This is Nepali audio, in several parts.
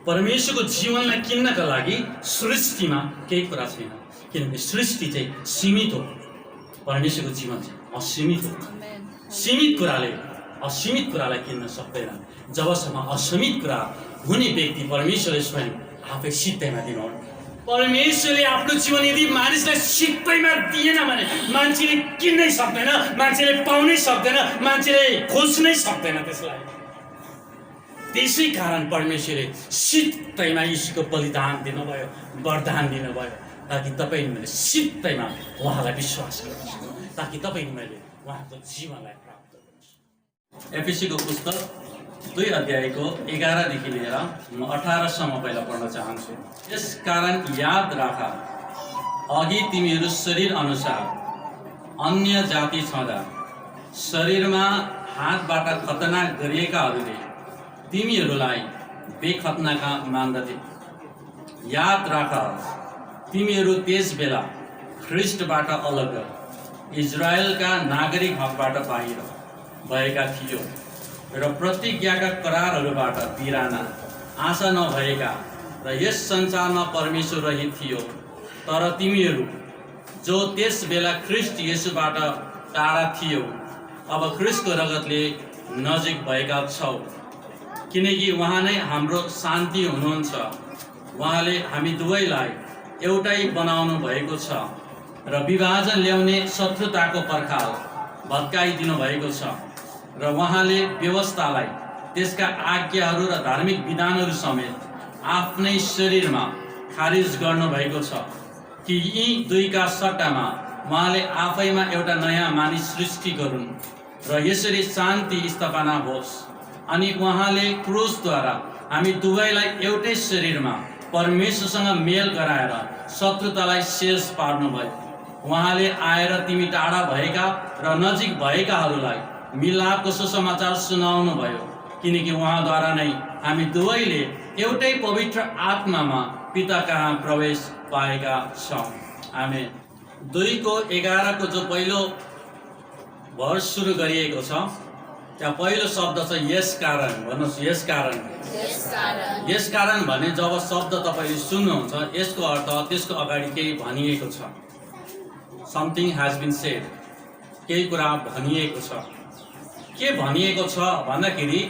परमेश्वरको जीवनलाई किन्नका लागि सृष्टिमा केही कुरा छैन, किनकि सृष्टि चाहिँ सीमित हो, परमेश्वरको जीवन चाहिँ असीमित हो। असीमित कुरालाई किन्न सक्दैन। जबसम्म असीमित कुरा हुने व्यक्ति परमेश्वरले स्वयं आफै सित्तैमा दिनुहुन्न। परमेश्वरले आफ्नो जीवन यदि मानिसलाई सित्तैमा दिएन भने मान्छेले किन्नै सक्दैन, मान्छेले पाउनै सक्दैन, मान्छेले खोज्नै सक्दैन त्यसलाई। त्यसै कारण परमेश्वरले सित्तैमा यीशुको बलिदान दिनुभयो, वरदान दिनुभयो, ताकि तपाईँ मैले सित्तैमा उहाँलाई विश्वास गर्न सकौँ, ताकि तपाईँ मैले उहाँको जीवनलाई प्राप्त गर्न सकौँ। एफएसीको पुस्तक 2 अध्यायको 11 देखि लिएर म 18 सम्म पहिला पढ्न चाहन्छु। यस कारण याद राख, अघि तिमीहरू शरीर अनुसार अन्य जाति छँदा शरीरमा हातबाट खतना गरिएकाहरूले तिमीहरूलाई बेखतनाका मान्दथे। याद राख, तिमीहरू त्यस बेला ख्रिस्टबाट अलग इजरायलका नागरिक हकबाट बाहिर भएका थियो र प्रतिज्ञाका करारहरूबाट बिराना, आशा नभएका र यस संसारमा परमेश्वर रहित थियो। तर तिमीहरू जो त्यस बेला ख्रिस्ट येशूबाट टाढा थियो, अब ख्रिस्टको रगतले नजिक भएका छौ, किनकि उहाँ नै हाम्रो शान्ति हुनुहुन्छ। उहाँले हामी दुवैलाई एउटै बनाउनु भएको छ र विभाजन ल्याउने शत्रुताको पर्खाल भत्काइदिनु भएको छ र उहाँले व्यवस्थालाई, त्यसका आज्ञाहरू र धार्मिक विधानहरू समेत आफ्नै शरीरमा खारिज गर्नुभएको छ कि यी दुईका सट्टामा उहाँले आफैमा एउटा नयाँ मानिस सृष्टि गरून् र यसरी शान्ति स्थापना होस्। अनि उहाँले क्रुसद्वारा हामी दुवैलाई एउटै शरीरमा परमेश्वरसँग मेल गराएर शत्रुतालाई शेष पार्नुभयो। उहाँले आएर तिमी टाढा भएका र नजिक भएकाहरूलाई मिलापको सुसमाचार सुनाउनु भयो, किनकि उहाँद्वारा नै हामी दुवैले एउटै पवित्र आत्मामा पिता कहाँ प्रवेश पाएका छौँ। आमेन। 2:11 को जो पहिलो वर्ष सुरु गरिएको छ, त्यहाँ पहिलो शब्द छ यस कारण। भन्नुहोस् यस कारण। यस कारण भने जब शब्द तपाईँले सुन्नुहुन्छ, यसको अर्थ त्यसको अगाडि केही भनिएको छ। समथिङ हैज बीन सेड, केही कुरा भनिएको छ। के भनिएको छ भन्दाखेरि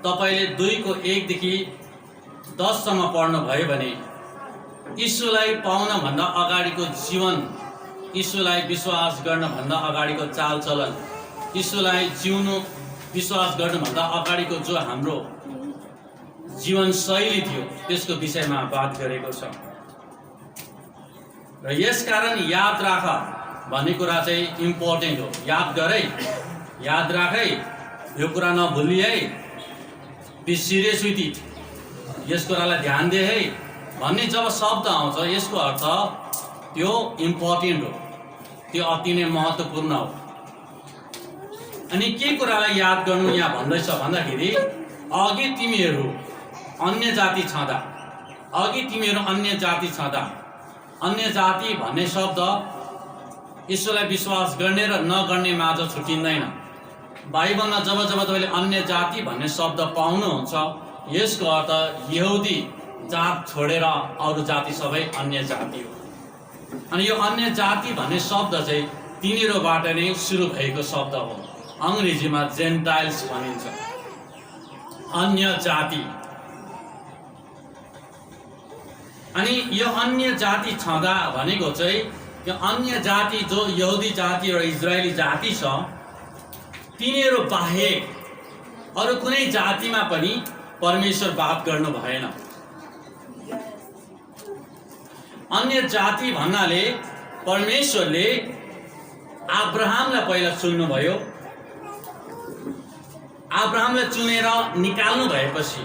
तपाईँले 2:1 देखि 10 सम्म पढ्नु भयो भने यीशुलाई पाउन भन्दा अगाडिको जीवन, यीशुलाई विश्वास गर्न भन्दा अगाडिको चालचलन, यीशुलाई जिउनु विश्वास गर्नुभन्दा अगाडिको जो हाम्रो जीवनशैली थियो त्यसको विषयमा बात गरेको छ। र यस कारण याद राख भन्ने कुरा चाहिँ इम्पोर्टेन्ट हो। याद गरै, याद राखै, यो कुरा नभुल्ली है, बी सिरियस विथ इट, यस कुरालाई ध्यान दे है भन्ने जब शब्द आउँछ यसको अर्थ त्यो इम्पोर्टेन्ट हो, त्यो अति नै महत्त्वपूर्ण हो। अनि के कुरालाई याद गर्नु यहाँ भन्दैछ भन्दाखेरि अघि तिमीहरू अन्य जाति छँदा, अघि तिमीहरू अन्य जाति छँदा, अन्य जाति भन्ने शब्द ईश्वरलाई विश्वास गर्ने र नगर्ने माझ छुटिँदैन। बाइबलमा जब जब तपाईँले अन्य जाति भन्ने शब्द पाउनुहुन्छ, यसको अर्थ यहुदी जात छोडेर अरू जाति सबै अन्य जाति हो। अनि यो अन्य जाति भन्ने शब्द चाहिँ तिनीहरूबाट नै सुरु भएको शब्द हो। अङ्ग्रेजीमा जेन्टाइल्स भनिन्छ, अन्य जाति। अनि यो अन्य जाति छँदा भनेको चाहिँ यो अन्य जाति जो यहुदी जाति र इजरायली जाति छ, तिनीहरू बाहेक अरू कुनै जातिमा पनि परमेश्वर बात गर्नु भएन। अन्य जाति भन्नाले परमेश्वरले अब्राहमलाई पहिला चुन्नुभयो, अब्राहमलाई चुनेर निकाल्नु भएपछि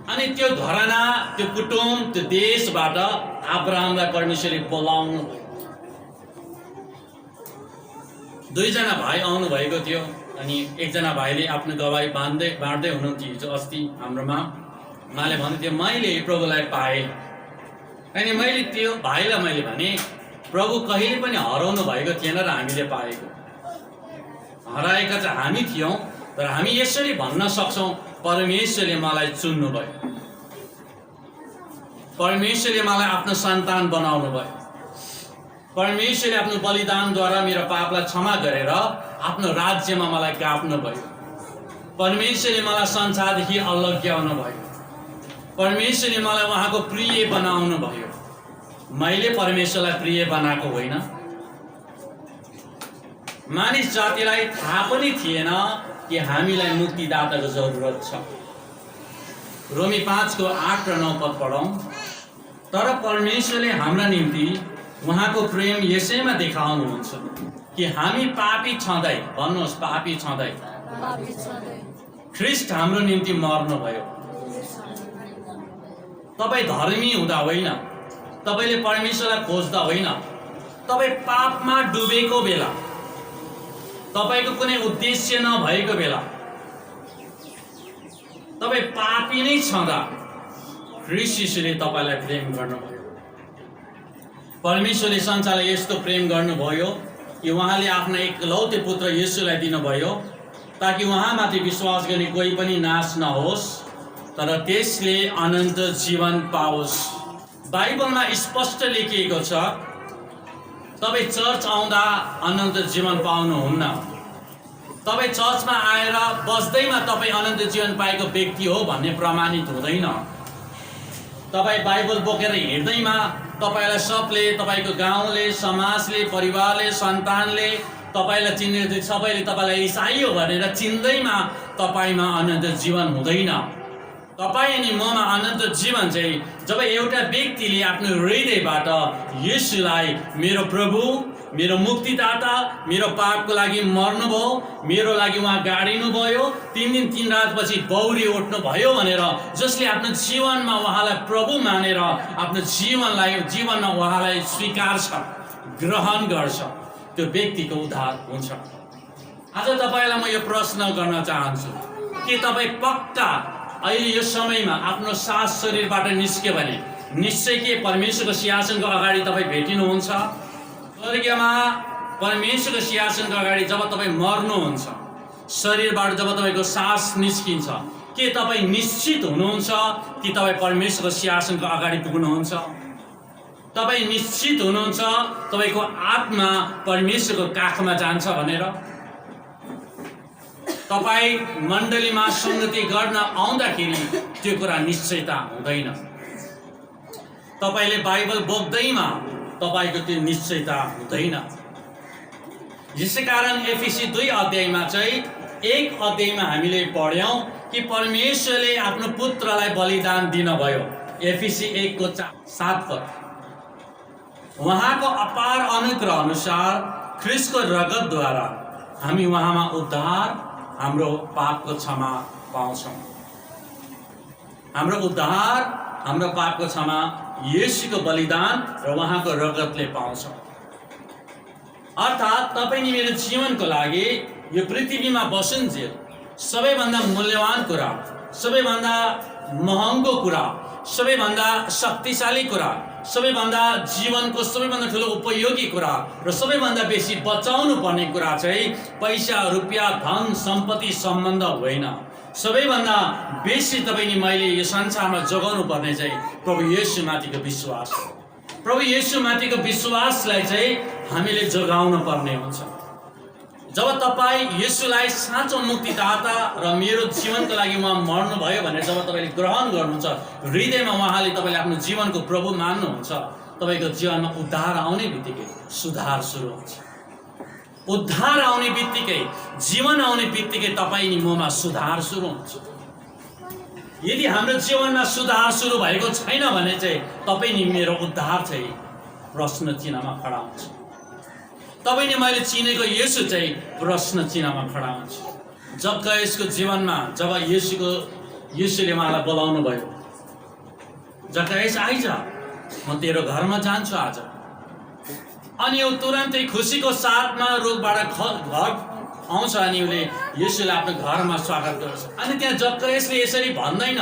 अनि त्यो घराना, त्यो कुटुम्ब, त्यो देशबाट अब्राहमलाई परमेश्वरले बोलाउनु भयो। 2 जना भाइ आउनु भएको थियो अनि एकजना भाइले आफ्नो गवाही बाँड्दै हुनुहुन्थ्यो। हिजो अस्ति हाम्रोमा उहाँले भन्नुहुन्थ्यो मैले प्रभुलाई पाएँ। अनि मैले त्यो भाइलाई मैले भने प्रभु कहिले पनि हराउनु भएको थिएन र हामीले पाएको। हराएका चाहिँ हामी थियौँ, तर हामी यसरी भन्न सक्छौँ परमेश्वरले मलाई चुन्नु भयो। परमेश्वरले मलाई आफ्नो सन्तान बनाउनु भयो। परमेश्वरले आफ्नो बलिदानद्वारा मेरो पापलाई क्षमा गरेर आफ्नो राज्यमा मलाई गाप्नु भयो। परमेश्वरले मलाई संसारदेखि अलग्याउनु भयो। परमेश्वरले मलाई उहाँको प्रिय बनाउनु भयो। मैले परमेश्वरलाई प्रिय बनाएको होइन। मानिस जातिलाई थाहा पनि थिएन कि हामीलाई मुक्तिदाताको जरुरत छ। रोमी 5:8 र 9 पद पढौँ। तर परमेश्वरले हाम्रा निम्ति उहाँको प्रेम यसैमा देखाउनुहुन्छ कि हामी पापी छँदै, भन्नुहोस् पापी छँदै, ख्रीष्ट हाम्रो निम्ति मर्नुभयो। तपाईँ धर्मी हुँदा होइन, तपाईँले परमेश्वरलाई खोज्दा होइन, तपाईँ पापमा डुबेको बेला, तपाईँको कुनै उद्देश्य नभएको बेला, तपाईँ पापी नै छँदा ख्रीष्ट यीशुले तपाईँलाई प्रेम गर्नुभयो। परमेश्वरले संसारलाई यस्तो प्रेम गर्नुभयो कि उहाँले आफ्ना एकलौते पुत्र येशूलाई दिनुभयो ताकि उहाँमाथि विश्वास गर्ने कोही पनि नाश नहोस् तर त्यसले अनन्त जीवन पाओस्। बाइबलमा स्पष्ट लेखिएको छ, तपाईँ चर्च आउँदा अनन्त जीवन पाउनुहुन्न। तपाईँ चर्चमा आएर बस्दैमा तपाईँ अनन्त जीवन पाएको व्यक्ति हो भन्ने प्रमाणित हुँदैन। तपाईँ बाइबल बोकेर हिँड्दैमा तपाईँलाई सबले, तपाईँको गाउँले, समाजले, परिवारले, सन्तानले तपाईँलाई चिन्ने, सबैले तपाईँलाई इसाई हो भनेर चिन्दैमा तपाईँमा अनन्त जीवन हुँदैन। तपाईँ अनि ममा अनन्त जीवन चाहिँ जब एउटा व्यक्तिले आफ्नो हृदयबाट येशूलाई मेरो प्रभु, मेरो मुक्तिदाता, मेरो पापको लागि मर्नुभयो, मेरो लागि उहाँ गाडिनु भयो, 3 दिन 3 रातपछि बौरी उठ्नु भयो भनेर जसले आफ्नो जीवनमा उहाँलाई प्रभु मानेर आफ्नो जीवनमा उहाँलाई स्वीकार्छ, ग्रहण गर्छ, त्यो व्यक्तिको उद्धार हुन्छ। आज तपाईँलाई म यो प्रश्न गर्न चाहन्छु, के तपाईँ पक्का अहिले यो समयमा आफ्नो सास शरीरबाट निस्क्यो भने निश्चय के परमेश्वरको सिंहासनको अगाडि तपाईँ भेटिनुहुन्छ? स्वर्गमा परमेश्वरको सिंहासनको अगाडि जब तपाईँ मर्नुहुन्छ, शरीरबाट जब तपाईँको सास निस्किन्छ, के तपाईँ निश्चित हुनुहुन्छ कि तपाईँ परमेश्वरको सिंहासनको अगाडि पुग्नुहुन्छ? तपाईँ निश्चित हुनुहुन्छ तपाईँको आत्मा परमेश्वरको काखमा जान्छ भनेर? तपाईँ मण्डलीमा संगति गर्न आउँदाखेरि त्यो कुरा निश्चयता हुँदैन। तपाईँले बाइबल बोक्दैमा तपाईँको त्यो निश्चयता हुँदैन। यसै कारण एफिसी 2 अध्यायमा चाहिँ 1 अध्यायमा हामीले पढ्यौँ कि परमेश्वरले आफ्नो पुत्रलाई बलिदान दिनुभयो। एफिसी 1:7 पद, उहाँको अपार अनुग्रह अनुसार ख्रीष्टको रगतद्वारा हामी उहाँमा उद्धार, हाम्रो पापको क्षमा पाउँछौँ। हाम्रो उद्धार, हाम्रो पापको क्षमा येशूको बलिदान र उहाँको रगतले पाउँछौँ। अर्थात् तपाईँ नि मेरो जीवनको लागि यो पृथ्वीमा बसुन्जेल सबैभन्दा मूल्यवान कुरा, सबैभन्दा महँगो कुरा, सबैभन्दा शक्तिशाली कुरा, सबैभन्दा जीवनको सबैभन्दा ठुलो उपयोगी कुरा र सबैभन्दा बेसी बचाउनु पर्ने कुरा चाहिँ पैसा, रुपियाँ, धन, सम्पत्ति, सम्बन्ध होइन। सबैभन्दा बेसी तपाईँ नि मैले यो संसारमा जोगाउनु पर्ने चाहिँ प्रभु येशूमाथिको विश्वास। प्रभु येशूमाथिको विश्वासलाई चाहिँ हामीले जोगाउनु पर्ने हुन्छ। जब तपाईँ येशूलाई साँचो मुक्तिदाता र मेरो जीवनको लागि उहाँ मर्नुभयो भनेर जब तपाईँले ग्रहण गर्नुहुन्छ, हृदयमा उहाँले तपाईँले आफ्नो जीवनको प्रभु मान्नुहुन्छ, तपाईँको जीवनमा उद्धार आउने बित्तिकै सुधार सुरु हुन्छ। उद्धार आउने बित्तिकै, जीवन आउने बित्तिकै तपाईँ नि ममा सुधार सुरु हुन्छ। यदि हाम्रो जीवनमा सुधार सुरु भएको छैन भने चाहिँ तपाईँ नि मेरो उद्धार चाहिँ प्रश्न चिन्हमा खडा हुन्छ। तपाईँ नि मैले चिनेको येशू चाहिँ प्रश्न चिन्हमा खडा हुन्छ। जक्कयसको जीवनमा जब येशूले उहाँलाई बोलाउनु भयो, जक्कयस आइज, म तेरो घरमा जान्छु आज। अनि ऊ तुरन्तै खुसीको साथमा रोगबाट घर आउँछ अनि उसले येशूलाई आफ्नो घरमा स्वागत गर्छ। अनि त्यहाँ जक्कयसले यसरी भन्दैन,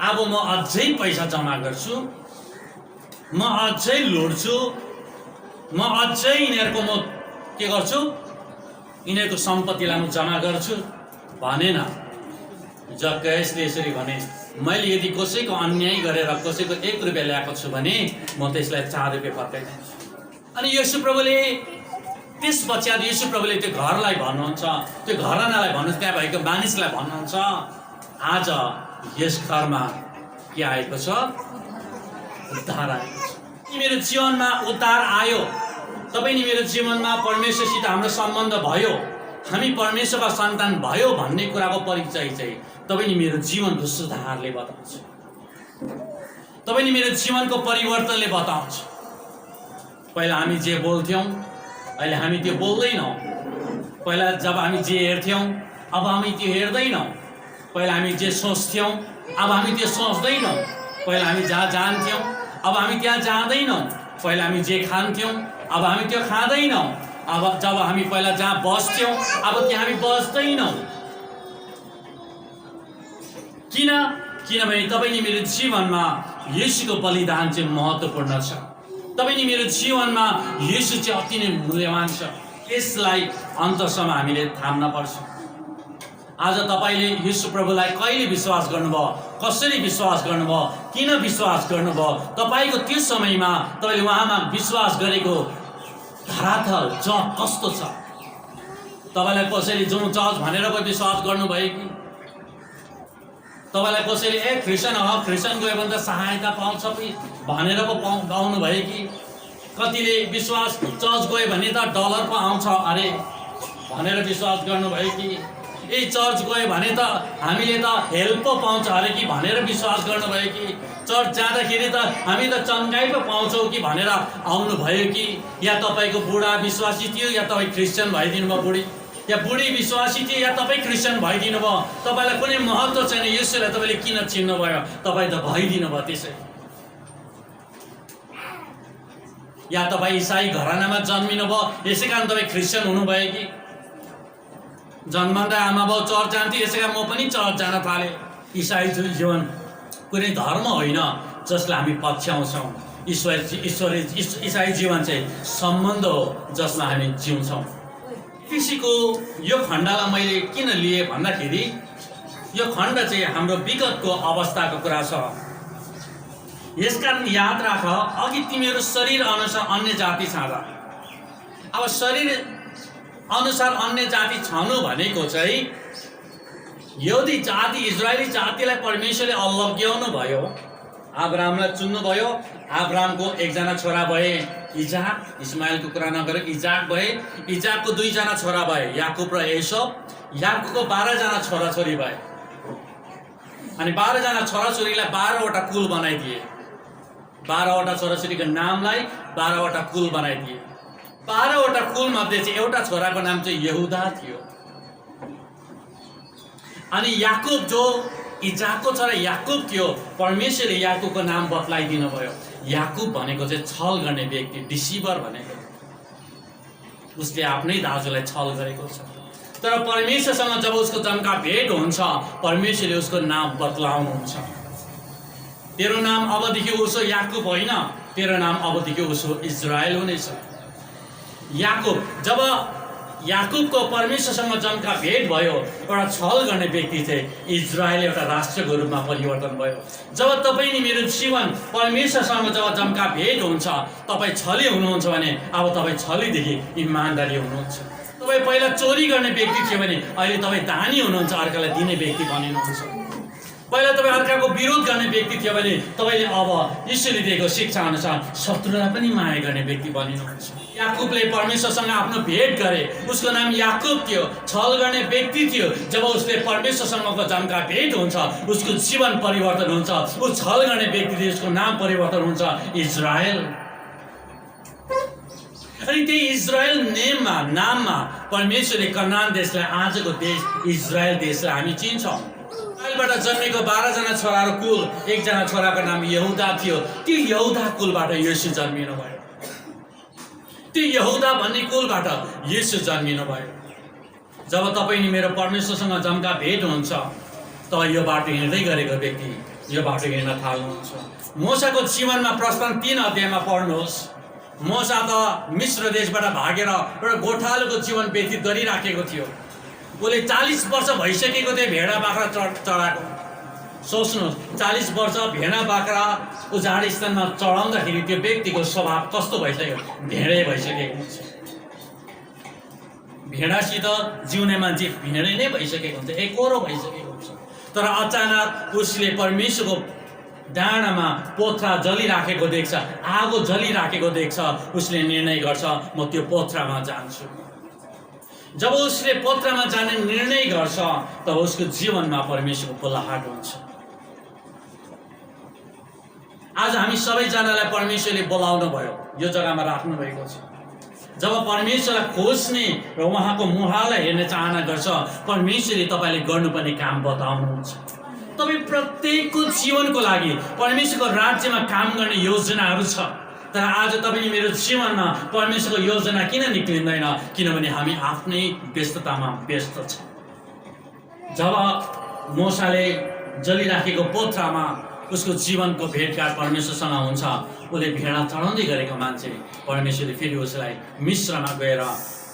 अब म अझै पैसा जम्मा गर्छु, म अझै लुट्छु, म अझै यिनीहरूको म के गर्छु, यिनीहरूको सम्पत्तिलाई म जम्मा गर्छु भनेन। जक्कयसले यसरी भने, मैले यदि कसैको अन्याय गरेर कसैको 1 रुपियाँ ल्याएको छु भने म त्यसलाई 4 रुपियाँ फर्काइदिन्छु। अनि येशू प्रभुले त्यस पश्चात येशू प्रभुले त्यो घरलाई भन्नुहुन्छ, त्यो घरानालाई भन्नुहुन्छ, त्यहाँ भएको मानिसलाई भन्नुहुन्छ, आज यस घरमा के आएको छ? उद्धार आएको छ। मेरो जीवनमा उद्धार आयो, तपाईँ नि मेरो जीवनमा परमेश्वरसित हाम्रो सम्बन्ध भयो, हामी परमेश्वरका सन्तान भयो भन्ने कुराको परिचय चाहिँ तपाईँ नि मेरो जीवनको सुधारले बताउँछ, तपाईँ नि मेरो जीवनको परिवर्तनले बताउँछ। पहिला हामी जे बोल्थ्यौँ अहिले हामी त्यो बोल्दैनौँ, पहिला जब हामी जे हेर्थ्यौँ अब हामी त्यो हेर्दैनौँ, पहिला हामी जे सोच्थ्यौँ अब हामी त्यो सोच्दैनौँ, पहिला हामी जहाँ जान्थ्यौँ अब हामी त्यहाँ जाँदैनौँ, पहिला हामी जे खान्थ्यौँ अब हामी त्यो खाँदैनौँ, अब जब हामी पहिला जहाँ बस्थ्यौँ अब त्यहाँ हामी बस्दैनौँ। किनभने तपाईँ नि मेरो जीवनमा येशूको बलिदान चाहिँ महत्त्वपूर्ण छ, तपाईँ नि मेरो जीवनमा येशू चाहिँ अति नै मूल्यवान छ। यसलाई अन्तसम्म हामीले थाम्न पर्छ। आज तपाईँले येशू प्रभुलाई कहिले विश्वास गर्नुभयो, कसरी विश्वास गर्नुभयो, किन विश्वास गर्नुभयो, तपाईँको त्यो समयमा तपाईँले उहाँमा विश्वास गरेको धरातल जग कस्तो छ? तपाईँलाई कसैले जाउँ चर्च भनेर पो विश्वास गर्नुभयो कि तपाईँलाई कसैले ख्रिस्चियन हो, ख्रिस्चियन गयो भने त सहायता पाउँछ भनेर पो पाउनु भयो कि कतिले विश्वास चर्च गयो भने त डलर पो आउँछ अरे भनेर विश्वास गर्नुभयो कि चर्च गयो भने त हामीले त हेल्प पो पाउँछ अरे कि भनेर विश्वास गर्नुभयो कि चर्च जाँदाखेरि त हामी त चङ्गाई पो पाउँछौँ कि भनेर आउनुभयो कि या तपाईँको बुढा विश्वासी थियो या तपाईँ ख्रिस्चियन भइदिनु भयो, बुढी या बुढी विश्वासी थियो या तपाईँ क्रिस्चियन भइदिनु भयो, तपाईँलाई कुनै महत्त्व छैन, यसैलाई तपाईँले किन चिन्नुभयो, तपाईँ त भइदिनु भयो त्यसै। या तपाईँ इसाई घरानामा जन्मिनु भयो यसै कारण तपाईँ क्रिस्चियन हुनुभयो कि जन्मँदा आमा बाउ चर्च जान्थे यसै कारण म पनि चर्च जान थालेँ। इसाई जीवन कुनै धर्म होइन जसलाई हामी पछ्याउँछौँ, इसाई जीवन चाहिँ सम्बन्ध हो जसमा हामी जिउँछौँ। कृषिको यो खण्डलाई मैले किन लिएँ भन्दाखेरि यो खण्ड चाहिँ हाम्रो विगतको अवस्थाको कुरा छ। यसकारण याद राख, अघि तिमीहरू शरीर अनुसार अन्य जाति छाँदा, अब शरीर अनुसार अन्य जाति छाउनु भनेको चाहिँ यहुदी जाति इजरायली जातिलाई परमेश्वरले अलग्याउनु भयो, अब्राहमलाई चुन्नुभयो, अब्राहमको एकजना छोरा भए इजाक, इस्माइलको कुरा नगरेर इजाक भए, इजाकको 2 जना छोरा भए याकुब र एसोब, याकुबको 12 जना छोराछोरी भए अनि 12 जना छोराछोरीलाई 12 वटा कुल बनाइदिए, 12 वटा छोराछोरीको नामलाई 12 वटा कुल बनाइदिए। 12 वटा कुल मध्ये चाहिँ एउटा छोराको नाम चाहिँ यहुदा थियो। अनि याकुब जो इजाकको छोरा याकुब थियो, परमेश्वरले याकुबको नाम बदलाइदिनु भयो। याकुब भनेको चाहिँ छल गर्ने व्यक्ति, डिसिभर भनेको, उसले आफ्नै दाजुलाई छल गरेको छ। तर परमेश्वरसँग जब उसको जम्का भेट हुन्छ परमेश्वरले उसको नाम बदलाउनुहुन्छ। तेरो नाम अबदेखि उसो याकुब होइन, तेरो नाम अबदेखि उसो इजरायल हुनेछ। याकुब, जब याकुबको परमेश्वरसँग जम्का भेट भयो, एउटा छल गर्ने व्यक्ति चाहिँ इजरायल एउटा राष्ट्रको रूपमा परिवर्तन भयो। जब तपाईँ नि मेरो जीवन परमेश्वरसँग जब जम्का भेट हुन्छ, तपाईँ छली हुनुहुन्छ भने अब तपाईँ छलीदेखि इमान्दारी हुनुहुन्छ। तपाईँ पहिला चोरी गर्ने व्यक्ति थियो भने अहिले तपाईँ दानी हुनुहुन्छ, अर्कालाई दिने व्यक्ति बनिनुहुन्छ। पहिला तपाईँ अर्काको विरोध गर्ने व्यक्ति थियो भने तपाईँले अब ईश्वरले दिएको शिक्षा अनुसार शत्रुलाई पनि माया गर्ने व्यक्ति बनिनुहुन्छ। याकुबले परमेश्वरसँग आफ्नो भेट गरे, उसको नाम याकुब थियो, छल गर्ने व्यक्ति थियो। जब उसले परमेश्वरसँगको जम्का भेट हुन्छ उसको जीवन परिवर्तन हुन्छ, उस छल गर्ने व्यक्ति थियो, उसको नाम परिवर्तन हुन्छ इजरायल। अनि त्यही इजरायल नाममा परमेश्वरले कनान देशलाई, आजको देश इजरायल देशलाई हामी चिन्छौँ। इजरायलबाट जन्मेको 12 जना छोराको कुल, 1 जना छोराको नाम यहुदा थियो। त्यो यहुदा कुलबाट येशू जन्मिनु भयो, त्यो यहुदा भन्ने कुलबाट येशू जन्मिनु भयो। जब तपाईँ नि मेरो परमेश्वरसँग जम्का भेट हुन्छ तब यो बाटो हिँड्दै गरेको व्यक्ति यो बाटो हिँड्न थाल्नुहुन्छ। मोसाको जीवनमा प्रस्थान 3 अध्यायमा पढ्नुहोस्। मोसा त मिश्र देशबाट भागेर एउटा गोठालोको जीवन व्यतीत गरिराखेको थियो। उसले 40 वर्ष भइसकेको थियो भेडा बाख्रा चढाएको, सोच्नुहोस् 40 वर्ष भेडा बाख्रा उजाड स्थानमा चढाउँदाखेरि त्यो व्यक्तिको स्वभाव कस्तो भइसक्यो, भेडै भइसकेको हुन्छ। भेडासित जिउने मान्छे भेडै नै भइसकेको हुन्छ, एकोरो भइसकेको हुन्छ। तर अचानक उसले परमेश्वरको डाँडामा पोथ्रा जलिराखेको देख्छ, आगो जलिराखेको देख्छ, उसले निर्णय गर्छ म त्यो पोथ्रामा जान्छु। जब उसले पोथ्रामा जाने निर्णय गर्छ तब उसको जीवनमा परमेश्वरको बोलाहट हुन्छ। आज हामी सबैजनालाई परमेश्वरले बोलाउनु भयो, यो जग्गामा राख्नु भएको छ। जब परमेश्वरलाई खोज्ने र उहाँको मुहारलाई हेर्ने चाहना गर्छ, परमेश्वरले तपाईँले गर्नुपर्ने काम बताउनुहुन्छ। तपाईँ प्रत्येकको जीवनको लागि परमेश्वरको राज्यमा काम गर्ने योजनाहरू छ, तर आज तपाईँले मेरो जीवनमा परमेश्वरको योजना किन निक्लिँदैन? किनभने हामी आफ्नै व्यस्ततामा व्यस्त छौँ। जब मोसाले जलिराखेको पोथ्रामा उसको जीवनको भेटघाट परमेश्वरसँग हुन्छ, उसले भेडा चढाउँदै गरेको मान्छे परमेश्वरले फेरि उसलाई मिश्रमा गएर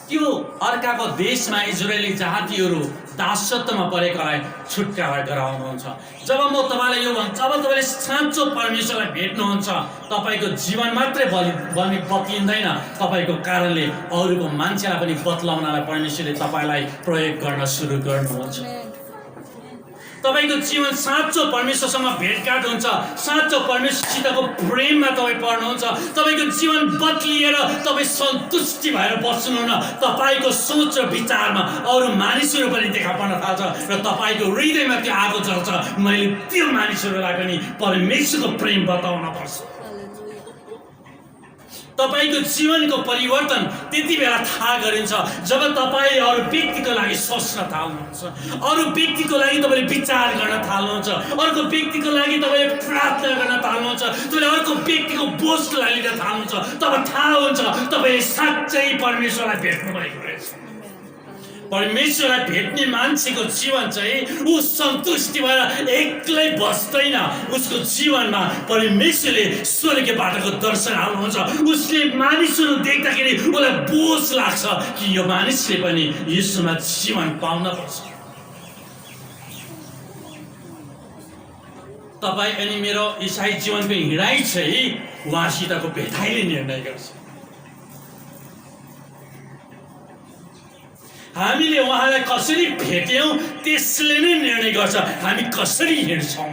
त्यो अर्काको देशमा इजरायली जातिहरू दासत्वमा परेकालाई छुटकारा गराउनुहुन्छ। जब म तपाईँलाई यो भन्छ, जब तपाईँले साँचो परमेश्वरलाई भेट्नुहुन्छ, तपाईँको जीवन मात्रै बदलिँदैन, तपाईँको कारणले अरूको मान्छेलाई पनि बदलाउनलाई परमेश्वरले तपाईँलाई प्रयोग गर्न सुरु गर्नुहुन्छ। तपाईँको जीवन साँचो परमेश्वरसँग भेटघाट हुन्छ, साँचो परमेश्वरसितको प्रेममा तपाईँ पर्नुहुन्छ, तपाईँको जीवन बदलिएर तपाईँ सन्तुष्टि भएर बस्नुहुन्न। तपाईँको सोच र विचारमा अरू मानिसहरू पनि देखा पर्न थाल्छ र तपाईँको हृदयमा त्यो आगो जल्छ, मैले त्यो मानिसहरूलाई पनि परमेश्वरको प्रेम बताउन पर्छ। तपाईको जीवनको परिवर्तन त्यति बेला थाहा गरिन्छ जब तपाईँ अरू व्यक्तिको लागि सोच्न थाल्नुहुन्छ, अरू व्यक्तिको लागि तपाईँले विचार गर्न थाल्नुहुन्छ, अर्को व्यक्तिको लागि तपाईँले प्रार्थना गर्न थाल्नुहुन्छ, तपाईँले अर्को व्यक्तिको बोझलाई लिन थाल्नुहुन्छ। तब थाहा हुन्छ तपाईँले साँच्चै परमेश्वरलाई भेट्नु भएको रहेछ। परमेश्वरलाई भेट्ने मान्छेको जीवन चाहिँ ऊ सन्तुष्टि भएर एक्लै बस्दैन, उसको जीवनमा परमेश्वरले स्वर्गबाटको दर्शन हाल्नुहुन्छ। उसले मानिसहरू देख्दाखेरि उसलाई बोझ लाग्छ कि यो मानिसले पनि यीशुमा जीवन पाउन पर्छ। तपाईँ अनि मेरो इसाई जीवनको हिँडाइ चाहिँ उहाँसितको भेटाइले निर्णय गर्छ। हामीले उहाँलाई कसरी भेट्यौँ त्यसले नै निर्णय गर्छ हामी कसरी हिँड्छौँ।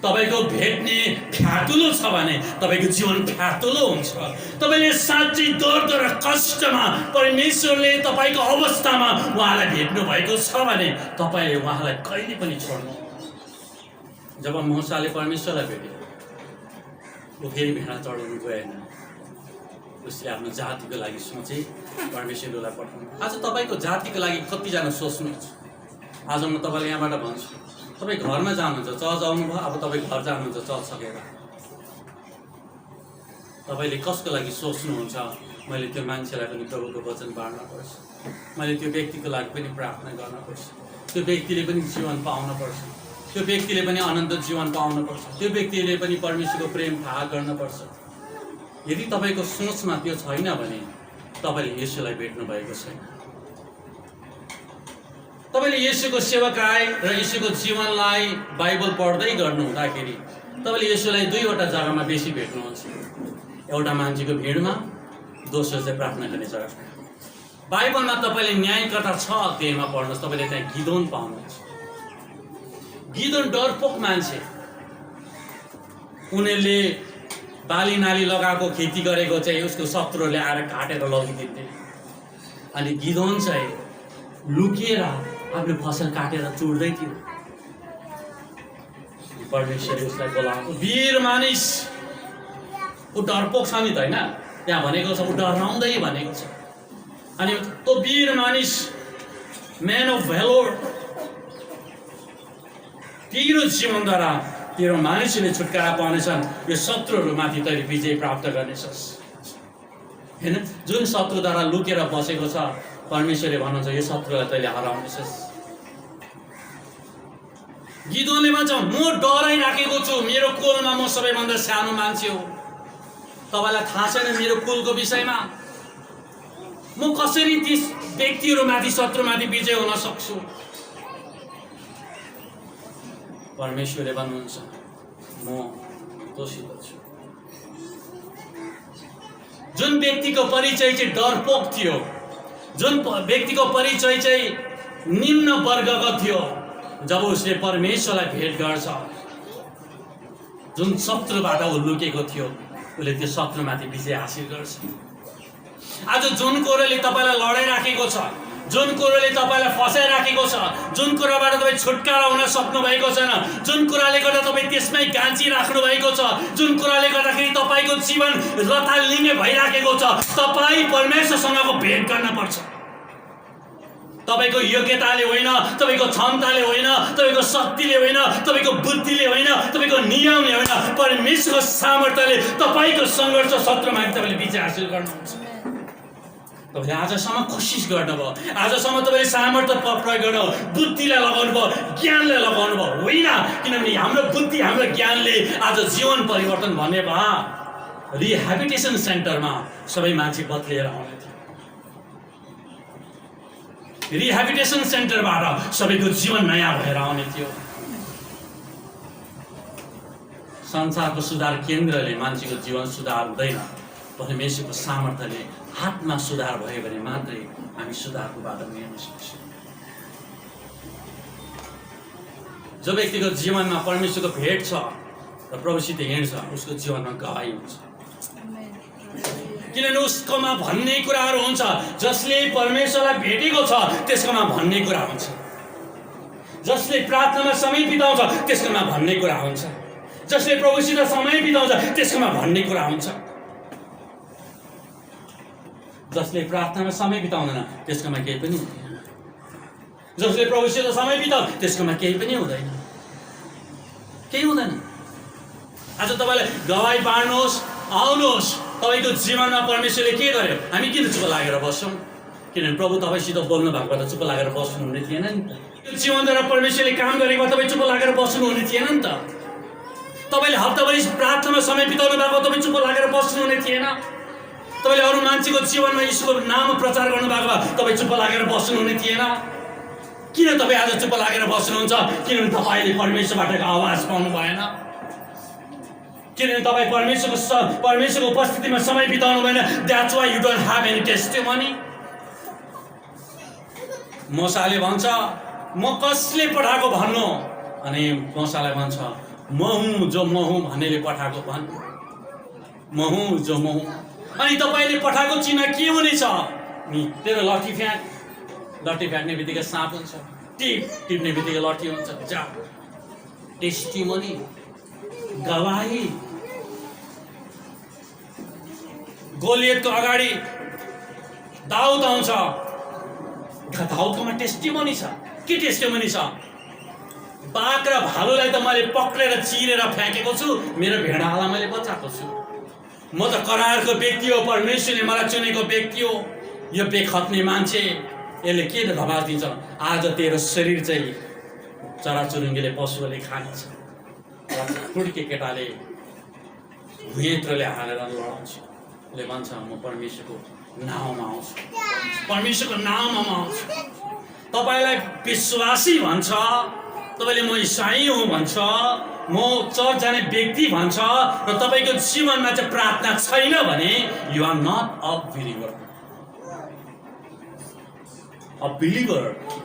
तपाईँको भेट्ने फ्यातुलो छ भने तपाईँको जीवन फ्यातुलो हुन्छ। तपाईँले साँच्चै दर्द र कष्टमा परमेश्वरले तपाईँको अवस्थामा उहाँलाई भेट्नु भएको छ भने तपाईँले उहाँलाई कहिले पनि छोड्नु। जब मूसाले परमेश्वरलाई भेट्यो, ऊ फेरि भेडा चढाउनु गएन, उसले आफ्नो जातिको लागि सोचे, परमेश्वरलाई पठाउनु। आज तपाईँको जातिको लागि कतिजना सोच्नुहुन्छ? आज म तपाईँलाई यहाँबाट भन्छु, तपाईँ घरमा जानुहुन्छ, चर्च आउनुभयो, अब तपाईँ घर जानुहुन्छ चर्च सकेर, तपाईँले कसको लागि सोच्नुहुन्छ? मैले त्यो मान्छेलाई पनि प्रभुको वचन बाँड्नुपर्छ, मैले त्यो व्यक्तिको लागि पनि प्रार्थना गर्नुपर्छ, त्यो व्यक्तिले पनि जीवन पाउनुपर्छ, त्यो व्यक्तिले पनि अनन्त जीवन पाउनुपर्छ, त्यो व्यक्तिले पनि परमेश्वरको प्रेम थाहा गर्नुपर्छ। यदि तपाईँको सोचमा त्यो छैन भने तपाईँले येशूलाई भेट्नु भएको छैन। तपाईँले येशूको सेवकाई र येशूको जीवनलाई बाइबल पढ्दै गर्नु हुँदाखेरि तपाईँले येशूलाई दुईवटा जग्गामा बेसी भेट्नुहुन्छ। एउटा मान्छेको भिडमा, दोस्रो चाहिँ प्रार्थना गर्ने जग्गा। बाइबलमा तपाईँले न्यायकर्ता 6 अध्यायमा पढ्नुहोस्, तपाईँले त्यहाँ गिदोन पाउनुहुन्छ। गिदोन डरपोक मान्छे, उनीहरूले बाली नाली लगाएको खेती गरेको चाहिँ उसको शत्रुहरूले आएर काटेर लगिदिन्थे। अनि गिदोन चाहिँ लुकिएर आफ्नो फसल काटेर चुड्दै थियो। परमेश्वरले उसलाई बोलाएको वीर मानिस, ऊ डरपोक छ नि त होइन, त्यहाँ भनेको छ ऊ डराउँदै भनेको छ। अनि त्यो वीर मानिस, म्यान अफ भ्यालोर, तेरो जीवनद्वारा तेरो मानिसले छुटकारा पाउनेछन्, यो शत्रुहरूमाथि तैँले विजय प्राप्त गर्नेछस्। होइन, जुन शत्रुद्वारा लुकेर बसेको छ, परमेश्वरले भन्नुहुन्छ यो शत्रुलाई तैँले हराउनेछस्। गिदोनले भन्छ म डराइराखेको छु, मेरो कुलमा म सबैभन्दा सानो मान्छे हो, तपाईँलाई थाहा छैन मेरो कुलको विषयमा, म कसरी ती व्यक्तिहरूमाथि शत्रुमाथि विजय हुन सक्छु। परमेश्वरले भन्नुहुन्छ म तँसित छु। जुन व्यक्तिको परिचय चाहिँ डरपोक थियो, जुन व्यक्तिको परिचय चाहिँ निम्न वर्गको थियो, जब उसले परमेश्वरलाई भेट गर्छ, जुन शत्रुबाट ऊ लुकेको थियो, उसले त्यो शत्रुमाथि विजय हासिल गर्छ। आज जुन कुरोले तपाईँलाई लडाइराखेको छ, जुन कुरोले तपाईँलाई फसाइराखेको छ, जुन कुराबाट तपाईँ छुटकारा हुन सक्नु भएको छैन, जुन कुराले गर्दा तपाईँ त्यसमै गाँचिराख्नु भएको छ, जुन कुराले गर्दाखेरि तपाईँको जीवन लथालिङ्गे भइराखेको छ, तपाईँ परमेश्वरसँगको भेट गर्न पर्छ। तपाईँको योग्यताले होइन, तपाईँको क्षमताले होइन, तपाईँको शक्तिले होइन, तपाईँको बुद्धिले होइन, तपाईँको नियमले होइन, परमेश्वरको सामर्थ्यले तपाईँको सङ्घर्ष शत्रुमाथि तपाईँले विजय हासिल गर्नुहुन्छ। तपाईँले आजसम्म कोसिस गर्नुभयो, आजसम्म तपाईँले सामर्थ्य प्रयोग गर्नु, बुद्धिलाई लगाउनु भयो, ज्ञानलाई लगाउनु भयो होइन, किनभने हाम्रो बुद्धि हाम्रो ज्ञानले आज जीवन परिवर्तन भन्ने भए रिहेबिलिटेसन सेन्टरमा सबै मान्छे बदलिएर आउने थियो। रिहेबिलिटेसन सेन्टरबाट सबैको जीवन नयाँ भएर आउने थियो। संसारको सुधार केन्द्रले मान्छेको जीवन सुधार हुँदैन, परमेश्वरको सामर्थ्यले आत्मा सुधार भयो भने मात्रै हामी सुधारको बाटोमा हिँड्न सक्छौँ। जो व्यक्तिको जीवनमा परमेश्वरको भेट छ र प्रभुसित हिँड्छ, उसको जीवनमा गवाही हुन्छ। किनभने उसकोमा भन्ने कुराहरू हुन्छ, जसले परमेश्वरलाई भेटेको छ त्यसकोमा भन्ने कुरा हुन्छ, जसले प्रार्थनामा समय बिताउँछ त्यसकोमा भन्ने कुरा हुन्छ, जसले प्रभुसित समय बिताउँछ त्यसकोमा भन्ने कुरा हुन्छ। जसले प्रार्थनामा समय बिताउँदैन त्यसकोमा केही पनि हुँदैन, जसले प्रभुसित समय बिताउँछ त्यसकोमा केही पनि हुँदैन, केही हुँदैन। आज तपाईँलाई गवाई बाँड्नुहोस्, आउनुहोस्। तपाईँको जीवनमा परमेश्वरले के गर्यो? हामी किन चुप लागेर बस्छौँ? किनभने प्रभु तपाईँसित बोल्नु भएको भए चुप लागेर बस्नु हुने थिएन नि त। त्यो जीवनद्वारा परमेश्वरले काम गरेको भए तपाईँ चुप लागेर बस्नु हुने थिएन नि त। तपाईँले हप्ताभरि प्रार्थनामा समय बिताउनु भएको तपाईँ चुप लागेर बस्नु हुने थिएन। तपाईँले अरू मान्छेको जीवनमा यीशुको नाम प्रचार गर्नु भएको भए तपाईँ चुप लागेर बस्नु हुने थिएन। किन तपाईँ आज चुप लागेर बस्नुहुन्छ? किनभने तपाईँले परमेश्वरबाट आवाज पाउनु भएन, किनभने तपाईँ परमेश्वरको उपस्थितिमा समय बिताउनु भएन। That's why you don't have any testimony. मोसाले भन्छ म कसले पठाएको भन्नु, अनि मोसालाई भन्छ म हुँ जो म हुँ भन्नेले पठाएको भन्, म हुँ जो म हुँ। अनि तपाईँले पठाएको चिन्ह के हुनेछ? नि तेरो लट्ठी फ्याँक, लट्ठी फ्याँक्ने बित्तिकै साँप हुन्छ, टिप्ने बित्तिकै लट्ठी हुन्छ। जा, टेस्टिमनी, गवाही। गोलियतको अगाडि दाउद आउँछ, दाउदकोमा टेस्टिमनी छ। के टेस्टिमनी छ? बाघ र भालुलाई त मैले पक्रेर चिरेर फ्याँकेको छु, मेरो भेडालाई मैले बचाएको छु। म त करारको व्यक्ति हो, परमेश्वरले मलाई चुनेको व्यक्ति हो। यो बेखत्ने मान्छे यसले के धबास दिन्छ? आज तेरो शरीर चाहिँ चराचुरुङ्गीले पशुहरूले खानेछ। खुड्के केटाले भुइँत्रले हालेर लडाउँछ। उसले भन्छ म परमेश्वरको नाउँमा आउँछु, परमेश्वरको नाउँमा आउँछु। तपाईँलाई विश्वासी भन्छ, तपाईँले म इसाई हुँ भन्छ, म चर्च जाने व्यक्ति भन्छ, र तपाईँको जीवनमा चाहिँ प्रार्थना छैन भने you are not a believer. A believer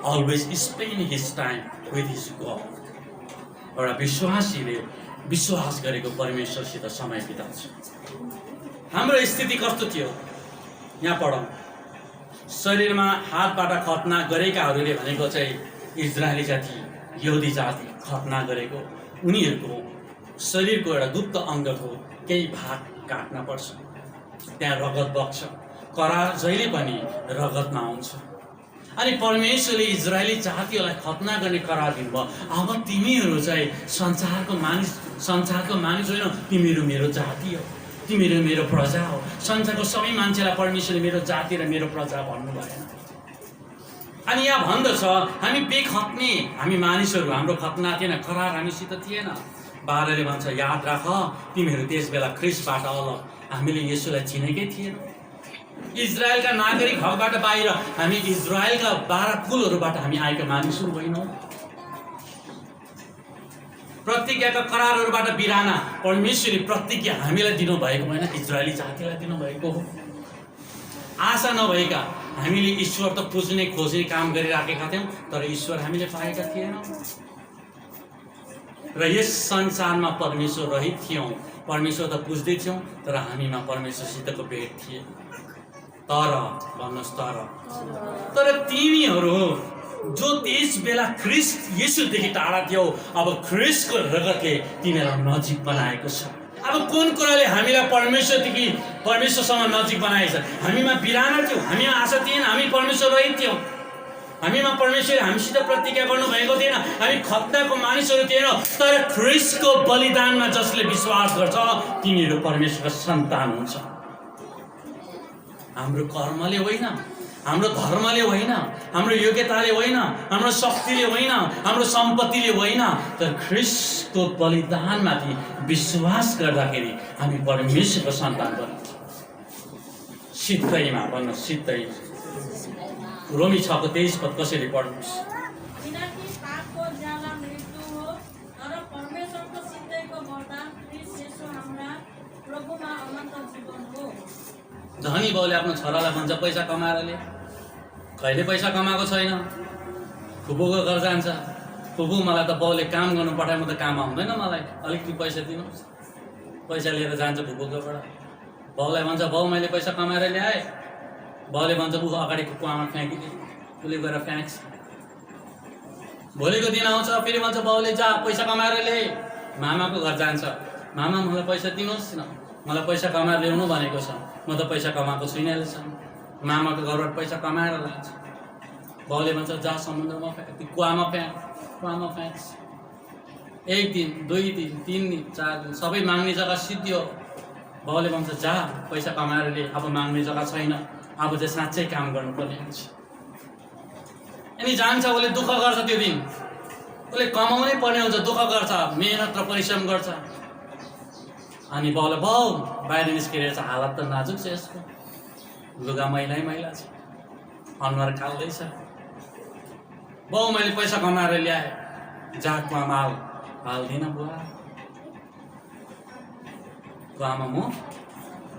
always spend his time with his God. एउटा विश्वासीले विश्वास गरेको परमेश्वरसित समय बिताउँछ। हाम्रो स्थिति कस्तो थियो? यहाँ पढौँ। शरीरमा हातबाट खतना गरेकाहरूले भनेको चाहिँ इजरायली जाति, यहुदी जाति खतना गरेको, उनीहरूको शरीरको एउटा गुप्त अङ्गको केही भाग काट्न पर्छ, त्यहाँ रगत बग्छ। करार जहिले पनि रगतमा आउँछ। अनि परमेश्वरले इजरायली जातिहरूलाई खतना गर्ने करार दिनुभयो। अब तिमीहरू चाहिँ संसारको मानिस होइन, तिमीहरू मेरो जाति हो, तिमीहरू मेरो प्रजा हो। संसारको सबै मान्छेलाई परमेश्वरले मेरो जाति र मेरो प्रजा भन्नु भएन। अनि यहाँ भन्दछ हामी बेखत्ने, हामी मानिसहरू, हाम्रो खतना थिएन, करार हामीसित थिएन। 12ले भन्छ याद राख तिमीहरू त्यस बेला ख्रिस्टबाट अलग, हामीले येशूलाई चिनेकै थिएन। इजरायलका नागरिक हकबाट बाहिर, हामी इजरायलका 12 कुलहरूबाट हामी आएका मानिसहरू होइनौँ। प्रतिज्ञाका करारहरूबाट बिराना परमेश्वरले प्रतिज्ञा हामीलाई दिनुभएको होइन, इजरायली जातिलाई दिनुभएको हो। आशा नभएका हामीले ईश्वर त पुज्ने खोज्ने काम गरिराखेका थियौँ, तर ईश्वर हामीले पाएका थिएनौँ र यस संसारमा परमेश्वर रहित थियौँ। परमेश्वर त पुज्दै थियौँ, तर हामीमा परमेश्वरसितको भेट थिए। तर भन्नुहोस्, तर तिमीहरू जो त्यस बेला ख्रिस्ट येशूदेखि टाढा थियौ, अब ख्रिस्टको रगतले तिमीलाई नजिक बनाएको छ। अब कुन कुराले हामीलाई परमेश्वरसँग नजिक बनाएको छ? हामीमा बिराना थियो, हामीमा आशा थिएन, हामी परमेश्वर रहित थियौँ, हामीमा परमेश्वरले हामीसित प्रतिज्ञा गर्नुभएको थिएन, हामी खतनाको मानिसहरू थिएनौँ। तर ख्रिस्टको बलिदानमा जसले विश्वास गर्छ तिनीहरू परमेश्वरको सन्तान हुन्छ। हाम्रो कर्मले होइन, हाम्रो धर्मले होइन, हाम्रो योग्यताले होइन, हाम्रो शक्तिले होइन, हाम्रो सम्पत्तिले होइन, तर ख्रिस्टको बलिदानमाथि विश्वास गर्दाखेरि हामी परमेश्वरको सन्तान बनिन्छ। सिद्धैमा भन्नु, सिद्धैमा। रोमी 6:23 पद कसरी पढ्नुहोस्? किनकि पापको ज्याला मृत्यु हो, तर परमेश्वरको सिद्धैको वरदान ख्रिस्ट येशू हाम्रा प्रभुमा अनन्त जीवन हो। धनी बाउले आफ्नो छोरालाई भन्छ पैसा कमाएर ले, कहिले पैसा कमाएको छैन, फुपूको घर जान्छ, फुपू मलाई त बाउले काम गर्नु पठाए, म त काम आउँदैन, मलाई अलिकति पैसा दिनुहोस्। पैसा लिएर जान्छ फुपूकोबाट, बाउलाई भन्छ बाउ मैले पैसा कमाएर ल्याएँ। बाउले भन्छ ऊ अगाडिको कुवामा फ्याँकिदिए, उसले गएर फ्याँक्छ। भोलिको दिन आउँछ, फेरि भन्छ बाउले जा पैसा कमाएर ल्याए। मामाको घर जान्छ, मामा मलाई पैसा दिनुहोस् न, मलाई पैसा कमाएर ल्याउनु भनेको छ, म त पैसा कमाएको छुइनँ अहिलेसम्म। मामाको घरबाट पैसा कमाएर लान्छ। बाउले भन्छ जा समुद्रमा फ्याँक, कुवामा फ्याँक्छ। 1 दिन 2 दिन 3 दिन 4 दिन सबै माग्ने जग्गा सिद्धियो। बाउले भन्छ जा पैसा कमाएर ल्याए, अब माग्ने जग्गा छैन, अब चाहिँ साँच्चै काम गर्नुपर्ने हुन्छ। अनि जान्छ, उसले दुःख गर्छ, त्यो दिन उसले कमाउनै पर्ने हुन्छ, दुःख गर्छ, मेहनत र परिश्रम गर्छ। अनि बाउले बाउ बाहिर निस्किरहेको छ, हालत त नाजुक छ यसको, लुगा मैला छ, अनुहार काल्दैछ। बाउ मैले पैसा कमाएर ल्याएँ, जातमा माल हाल्दिनँ बुवा, कुवामा म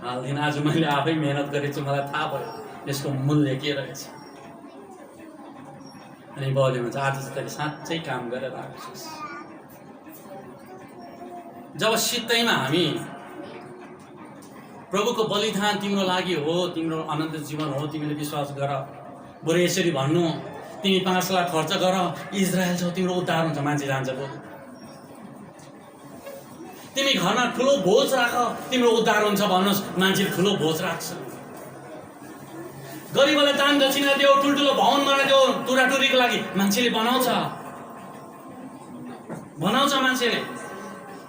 हाल्दिनँ, आज मैले आफै मेहनत गरेको छु, मलाई थाहा भयो यसको मूल्य के रहेछ। अनि बाउले भन्छ आज चाहिँ तैँले साँच्चै काम गरेर आएको छस्। जब सित्तैमा हामी प्रभुको बलिदान तिम्रो लागि हो, तिम्रो अनन्त जीवन हो, तिमीले विश्वास गर। बरु यसरी भन्नु, तिमी 5 लाख खर्च गर, इजरायल छौ, तिम्रो उद्धार हुन्छ। मान्छे जान्छ बरु। तिमी घरमा ठुलो भोज राख, तिम्रो उद्धार हुन्छ भन्नुहोस्, मान्छेले ठुलो भोज राख्छ। गरिबलाई दान दक्षिणा देऊ, ठुल्ठुलो भवन बनाइदेऊ टुराटुरीको लागि, मान्छेले बनाउँछ, मान्छेले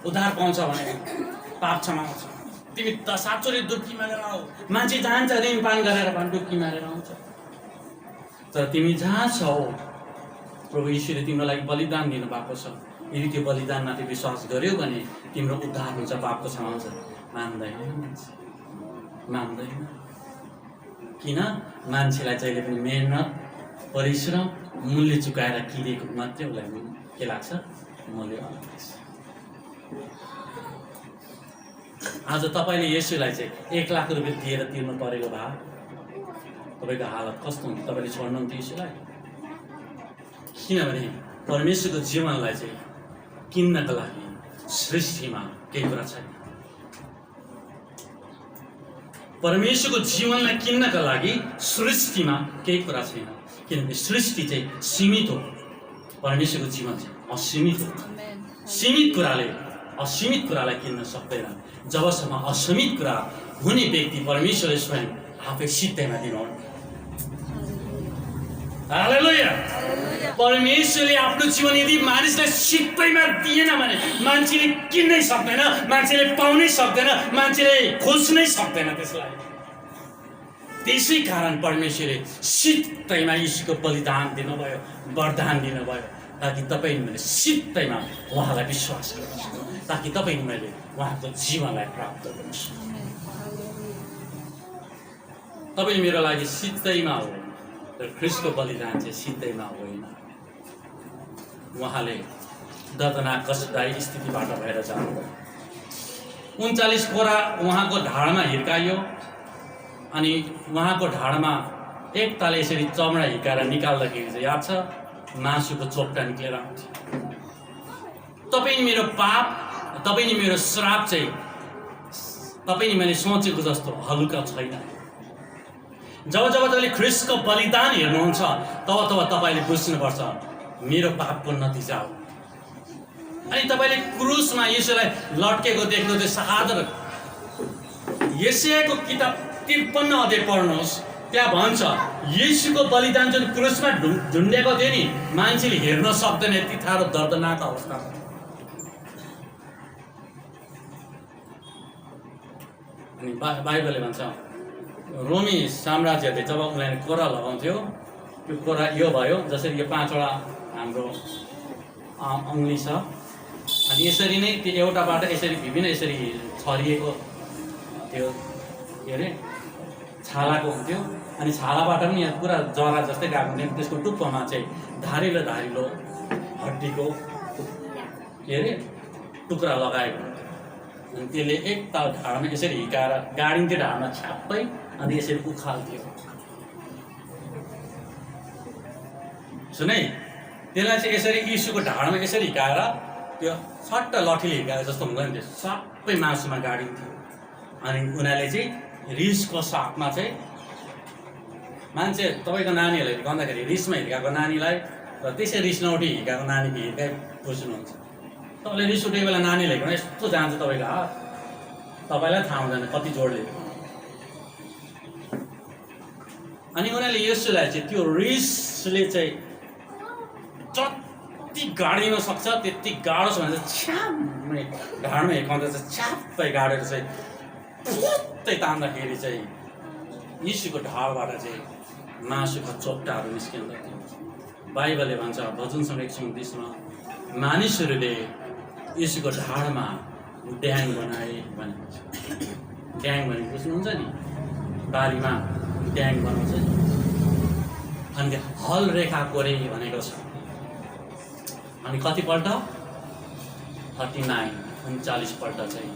उद्धार पाउँछ भने पाप क्षमाउँछ। तिमी त साँच्चै डुब्की मारेर आऊ, मान्छे जान्छ ऋण पान गरेर डुब्की मारेर आउँछ। तर तिमी जहाँ छौ प्रभु यीशुले तिम्रो लागि बलिदान दिनुभएको छ, यदि त्यो बलिदानमाथि विश्वास गर्यो भने तिम्रो उद्धार हुन्छ, पापको क्षमा हुन्छ। मान्दैन। किन? मान्छेलाई जहिले पनि मेहनत परिश्रम मूल्य चुकाएर किनेको मात्रै उसलाई के लाग्छ? मूल्य लाग्छ। आज तपाईँले यसुलाई चाहिँ 1 लाख रुपियाँ दिएर तिर्नु परेको भए तपाईँको हालत कस्तो हुन्छ? तपाईँले छोड्नुहुन्थ्यो यसुलाई? किनभने परमेश्वरको जीवनलाई चाहिँ किन्नको लागि सृष्टिमा केही कुरा छैन। परमेश्वरको जीवनलाई किन्नका लागि सृष्टिमा केही कुरा छैन, किनभने सृष्टि चाहिँ सीमित हो, परमेश्वरको जीवन चाहिँ असीमित हो। असीमित कुरालाई किन्न सक्दैन। जबसम्म असीमित कुरा हुने व्यक्ति परमेश्वरले स्वयं आफै सित्तैमा दिनुहुन्न। हालेलुया। परमेश्वरले आफ्नो जीवन यदि मानिसलाई सित्तैमा दिएन भने मान्छेले किन्नै सक्दैन, मान्छेले पाउनै सक्दैन, मान्छेले खोज्नै सक्दैन त्यसलाई। त्यसै कारण परमेश्वरले सित्तैमा यीशुको बलिदान दिनुभयो, वरदान दिनुभयो, ताकि तपाईँ मैले सित्तैमा उहाँलाई विश्वास गर्न सकौँ, ताकि तपाईँ मैले उहाँको जीवनलाई प्राप्त गर्न सकौँ। तपाईँ मेरो लागि सित्तैमा हो, तर ख्रिस्टको बलिदान चाहिँ सित्तैमा होइन। उहाँले दर्दनाक कष्टदायी स्थितिबाट भएर जानुभयो। 39 कोरा उहाँको ढाडमा हिर्काइयो अनि उहाँको ढाडमा एक ताले यसरी चमडा हिर्काएर निकाल्दाखेरि चाहिँ याद छ मासुको चोप्टा निक्लेर आउँथ्यो। तपाईँ मेरो पाप, तपाईँ मेरो श्राप चाहिँ तपाईँ मैले सोचेको जस्तो हलुका छैन। जब जब तपाईँले ख्रिस्टको बलिदान हेर्नुहुन्छ तब तब तपाईँले बुझ्नुपर्छ मेरो पापको नतिजा हो। अनि तपाईँले क्रुसमा यसोलाई लट्केको देख्नु त्यो साधारण यशायाको किताब 53 अध्याय पढ्नुहोस्, त्यहाँ भन्छ येशूको बलिदान जुन क्रुसमा झुन्डेको थियो नि, मान्छेले हेर्न सक्दैन, यति साह्रो दर्दनाक अवस्था। अनि बाइबलले भन्छ रोमी साम्राज्यले जब उनीहरूले कोरा लगाउँथ्यो, त्यो कोरा यो भयो जसरी यो 5वटा हाम्रो अङ्गुली छ, अनि यसरी नै त्यो एउटाबाट यसरी विभिन्न यसरी छरिएको त्यो के अरे छालाको हुन्थ्यो, अनि छालाबाट पनि यहाँ पुरा जरा जस्तै गएको हुन्थ्यो। त्यसको टुप्पोमा चाहिँ धारिलो धारिलो हड्डीको के अरे टुक्रा लगाएको हुन्थ्यो। अनि त्यसले एक ताल ढाडमा यसरी हिर्काएर गाडिन्थ्यो ढाडमा छ्याप्पै, अनि यसरी उखाल्थ्यो। सुनै त्यसलाई चाहिँ यसरी यीशुको ढाडमा यसरी हिर्काएर त्यो सट्ट लठीले हिर्काएर जस्तो हुँदैन, त्यो सबै मासुमा गाडिन्थ्यो। अनि उनीहरूले चाहिँ रिसको साथमा चाहिँ मान्छे तपाईँको नानीहरूलाई हिर्काउँदाखेरि रिसमा हिर्काएको नानीलाई र त्यसै रिस नउठी हिर्काएको नानीको हिर्काइ बुझ्नुहुन्छ। तपाईँले रिस उठेको बेला नानीले हिर्काउनु यस्तो जान्छ तपाईँको हात, तपाईँलाई थाहा हुँदैन कति जोडले। अनि उनीहरूले यसोलाई चाहिँ त्यो रिसले चाहिँ जति गाडिन सक्छ त्यति गाडो छ भने चाहिँ छ्याम्मै ढाडमा हिर्काउँदा चाहिँ छ्याप्पै गाडेर चाहिँ फुत्तै तान्दाखेरि चाहिँ यीशुको ढाडबाट चाहिँ मासुका चोप्टाहरू निस्किँदथ्यो। बाइबलले भन्छ भजन सङ्गीत 129 मानिसहरूले यीशुको ढाडमा ड्याङ बनाए भनेको छ। ड्याङ भनेको बुझ्नुहुन्छ नि, बारीमा ड्याङ बनाउँछ नि, अनि हल रेखा कोरे भनेको छ। अनि कतिपल्ट 39 पल्ट चाहिँ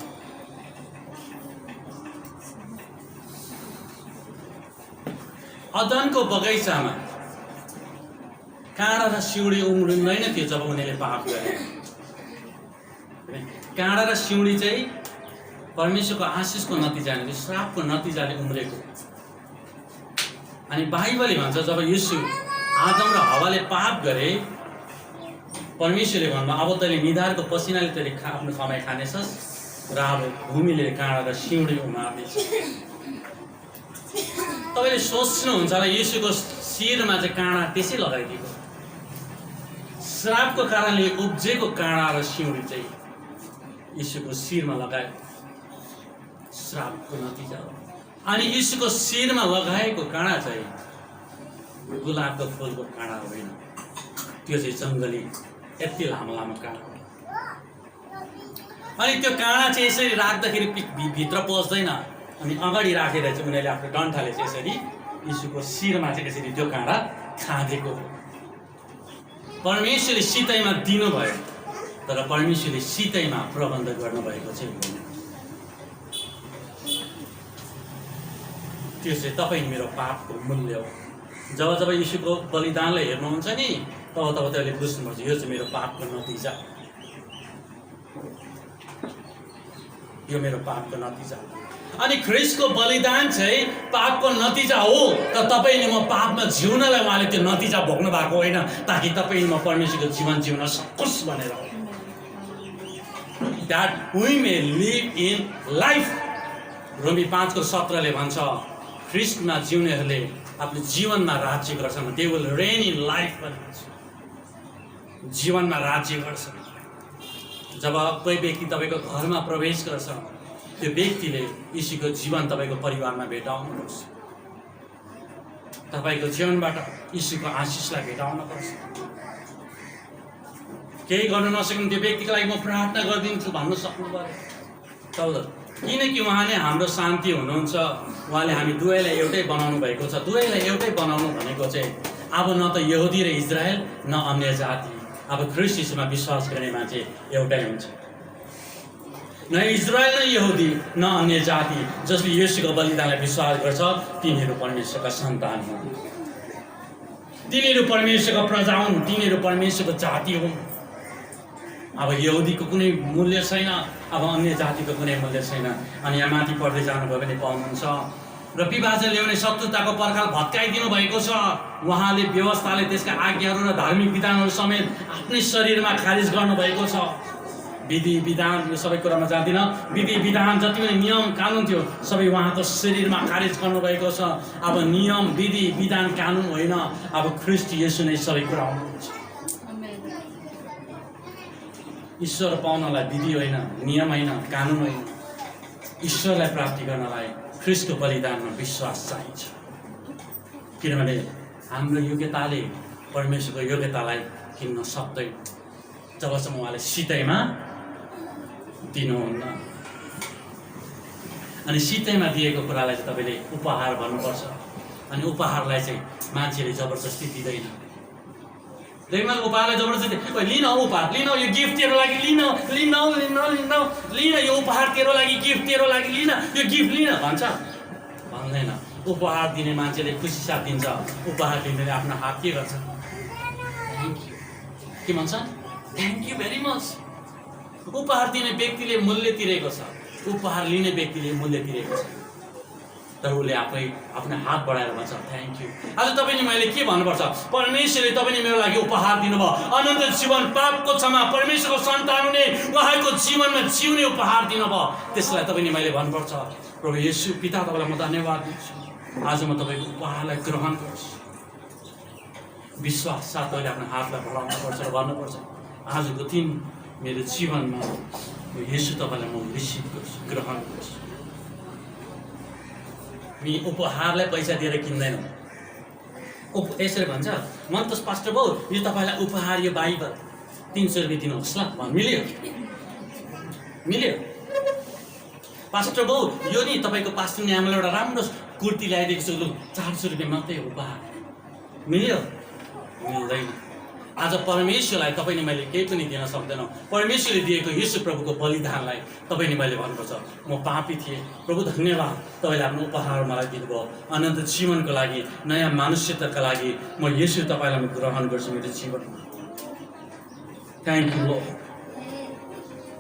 अदनको बगैँचामा काँडा र सिउँडी उम्रिँदैन थियो जब उनीहरूले पाप गरे। काँडा र सिउँडी चाहिँ परमेश्वरको आशिषको नतिजा हो, श्रापको नतिजाले उम्रेको। अनि बाइबलले भन्छ जब यीशु आदम र हवाले पाप गरे, परमेश्वरले भन्नु अब तैँले निधारको पसिनाले तैँले आफ्नो कमाइ खानेछस् र अब भूमिले काँडा र सिउँडी उमार्नेछ। तपाईँले सोच्नुहुन्छ होला यीशुको शिरमा चाहिँ काँडा त्यसै लगाइदिएको, श्रापको कारणले उब्जेको काँडा र सिउँडी चाहिँ यीशुको शिरमा लगायो, श्रापको नतिजा हो। अनि यीशुको शिरमा लगाएको काँडा चाहिँ गुलाबको फुलको काँडा होइन, त्यो चाहिँ जङ्गली यति लामो लामो काँडा हो। अनि त्यो काँडा चाहिँ यसरी राख्दाखेरि भित्र पस्दैन, अनि अगाडि राखेर चाहिँ उनीहरूले आफ्नो डन्ठाले चाहिँ यसरी यीशुको शिरमा चाहिँ यसरी त्यो काँडा खाँदेको। परमेश्वरले सितैमा दिनुभयो, तर परमेश्वरले सितैमा प्रबन्ध गर्नुभएको चाहिँ होइन। त्यो चाहिँ तपाईँ मेरो पापको मूल्य हो। जब जब यीशुको बलिदानलाई हेर्नुहुन्छ नि तब तब तपाईँले बुझ्नुपर्छ यो चाहिँ मेरो पापको नतिजा, यो मेरो पापको नतिजा। अनि ख्रिस्टको बलिदान चाहिँ पापको नतिजा हो, तर तपाईँले म पापमा जिउनलाई उहाँले त्यो नतिजा भोग्नु भएको होइन, ताकि तपाईँ म परमेश्वरको जीवन जिउन सकोस् भनेर। That we may live in life. रोमी 5:17 भन्छ ख्रिस्टमा जिउनेहरूले आफ्नो जीवनमा राज्य गर्छन्, they will reign in life भनेको छ। जीवनमा राज्य गर्छन्। जब कोही व्यक्ति तपाईँको घरमा प्रवेश गर्छ, त्यो व्यक्तिले यीशुको जीवन तपाईँको परिवारमा भेटाउनुपर्छ, तपाईँको जीवनबाट यीशुको आशिषलाई भेटाउनुपर्छ। केही गर्नु नसक्ने त्यो व्यक्तिको लागि म प्रार्थना गरिदिन्छु भन्नु सक्नु पर्यो। तब किनकि उहाँले हाम्रो शान्ति हुनुहुन्छ, उहाँले हामी दुवैलाई एउटै बनाउनु भएको छ। दुवैलाई एउटै बनाउनु भनेको चाहिँ अब न त यहुदी र इजरायल न अन्य जाति, अब ख्रिस्ट यीशुमा विश्वास गर्ने मान्छे एउटै हुन्छ। न इजरायल न यहुदी न अन्य जाति जसले येशूको बलिदानलाई विश्वास गर्छ तिनीहरू परमेश्वरका सन्तान हुन्, तिनीहरू परमेश्वरको प्रजा हुन्, तिनीहरू परमेश्वरको जाति हुन्। अब यहुदीको कुनै मूल्य छैन, अब अन्य जातिको कुनै मूल्य छैन। अनि यहाँ माथि पढ्दै जानुभयो भने पाउनुहुन्छ र विभाजन ल्याउने शत्रुताको पर्खाल भत्काइदिनु भएको छ। उहाँले व्यवस्थाले त्यसका आज्ञाहरू र धार्मिक विधानहरू समेत आफ्नै शरीरमा खारिज गर्नुभएको छ। विधि विधान यो सबै कुरामा जाँदिनँ, विधि विधान जति पनि नियम कानुन थियो सबै उहाँको शरीरमा खारिज गर्नुभएको छ। अब नियम विधि विधान कानुन होइन, अब ख्रिस्ट येशू नै सबै कुरा हुनुहुन्छ। ईश्वर पाउनलाई विधि होइन, नियम होइन, कानुन होइन, ईश्वरलाई प्राप्ति गर्नलाई ख्रिस्टको बलिदानमा विश्वास चाहिन्छ। किनभने हाम्रो योग्यताले परमेश्वरको योग्यतालाई किन्न सक्दैन जबसम्म उहाँले सिधैमा दिनुहुन्न। अनि सिधैमा दिएको कुरालाई चाहिँ तपाईँले उपहार भन्नुपर्छ। अनि उपहारलाई चाहिँ मान्छेले जबरजस्ती दिँदैन। देखिन उपहारलाई जबरजस्ती लिन उपहार लिन, यो गिफ्ट तेरो लागि लिन लिन लिन लिन लिन, यो उपहार तेरो लागि, गिफ्ट तेरो लागि लिन, यो गिफ्ट लिन भन्छ, भन्दैन। उपहार दिने मान्छेले खुसी साथ दिन्छ, उपहार दिनेले आफ्नो हात के गर्छ? थ्याङ्क यू के भन्छ? Thank you very much. उपहार दिने व्यक्तिले मूल्य तिरेको छ, उपहार लिने व्यक्तिले मूल्य तिरेको छ, तर उसले आफै आफ्नो हात बढाएर भन्छ थ्याङ्क यू। आज तपाईँले मैले के भन्नुपर्छ? परमेश्वरले तपाईँले मेरो लागि उपहार दिनुभयो, अनन्त जीवन, पापको क्षमा, परमेश्वरको सन्तान हुने, उहाँको जीवनमा जिउने उपहार दिनुभयो। त्यसलाई तपाईँले मैले भन्नुपर्छ प्रभु येशू पिता तपाईँलाई म धन्यवाद दिन्छु। आज म तपाईँको उपहारलाई ग्रहण गर्छु। विश्वास साथ तपाईँले आफ्नो हातलाई बढाउनुपर्छ र भन्नुपर्छ आजको दिन मेरो जीवनमा येशू तपाईँलाई म रिसिभ गर्छु, ग्रहण गर्छु। मी उपहारलाई पैसा दिएर किन्दैनौँ। यसरी भन्छ मन त पास्टर बाउ यो तपाईँलाई उपहार, यो बाइबल 300 रुपियाँ दिनुहोस् ल भन्, मिल्यो मिल्यो। पास्टर बाउ यो नि तपाईँको पास्टर नि आमालाई एउटा राम्रो कुर्ती ल्याइदिएको छु, लु 400 रुपियाँ मात्रै उपहार, मिल्यो मिल्दैन। आज परमेश्वरलाई तपाईँले मैले केही पनि दिन सक्दैनौँ। परमेश्वरले दिएको येशू प्रभुको बलिदानलाई तपाईँले मैले भन्नुपर्छ म पापी थिएँ, प्रभु धन्यवाद तपाईँले आफ्नो उपहार मलाई दिनुभयो, अनन्त जीवनको लागि, नयाँ मानुष्यताका लागि म येशू तपाईँलाई म ग्रहण गर्छु मेरो जीवनमा। Thank you Lord.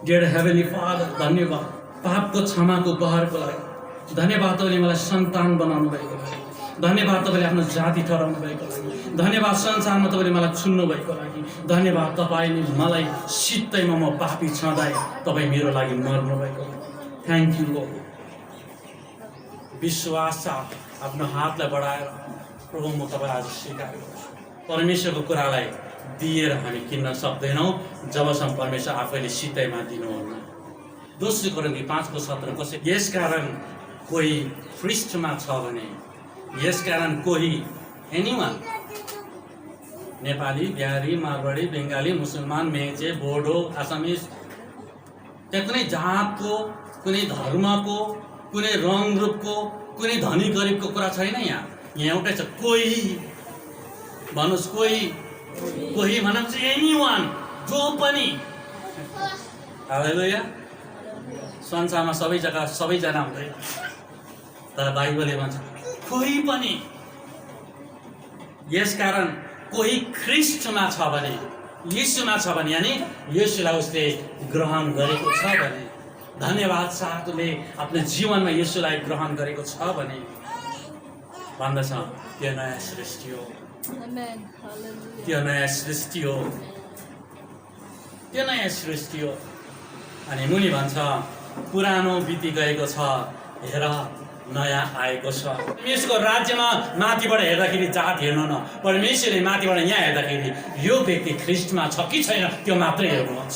Dear heavenly father, धन्यवाद पापको क्षमाको उपहारको लागि, धन्यवाद तपाईँले मलाई सन्तान बनाउनु भएको लागि, धन्यवाद तपाईँले आफ्नो जाति ठहराउनु भएको लागि, धन्यवाद संसारमा तपाईँले मलाई चुन्नु भएको लागि, धन्यवाद तपाईँले मलाई सित्तैमा म पापी छँदा तपाईँ मेरो लागि मर्नु भएको। Thank you lord. विश्वास साथ आफ्नो हातलाई बढाएर प्रभु म तपाईँ आज स्वीकार गर्छु। परमेश्वरको कुरालाई दिएर हामी किन्न सक्दैनौँ जबसम्म परमेश्वर आफैले सित्तैमा दिनुहुन्न। दोस्रो कोरिन्थी 5:17 कसै यसकारण कोही ख्रिस्टमा छ भने, यसकारण कोही एनिवान, नेपाली, बिहारी, मारवाडी, बङ्गाली, मुसलमान, मेचे, बोडो, आसामिस, त्यहाँ कुनै जातको, कुनै धर्मको, कुनै रङ रूपको, कुनै धनी गरिबको कुरा छैन। यहाँ एउटै छ, कोही भन्नुहोस्, कोही भनेपछि एनिवान, जो पनि। हालेलुया। संसारमा सबै जग्गा सबैजना हुँदैन, तर बाइबलले भन्छ कोही पनि। यसकारण कोही ख्रिस्टमा छ भने, येशूमा छ भने, यानि येशूलाई उसले ग्रहण गरेको छ भने, धन्यवाद साथले आफ्नो जीवनमा येशूलाई ग्रहण गरेको छ भने भन्दछ त्यो नयाँ सृष्टि हो, त्यो नयाँ सृष्टि हो, त्यो नयाँ सृष्टि हो। अनि मुनि भन्छ पुरानो बिति गएको छ, हेर नयाँ आएको छ। परमेश्वरको राज्यमा माथिबाट हेर्दाखेरि जात हेर्नु न, परमेश्वरले माथिबाट यहाँ हेर्दाखेरि यो व्यक्ति ख्रिस्टमा छ कि छैन त्यो मात्रै हेर्नुहुन्छ।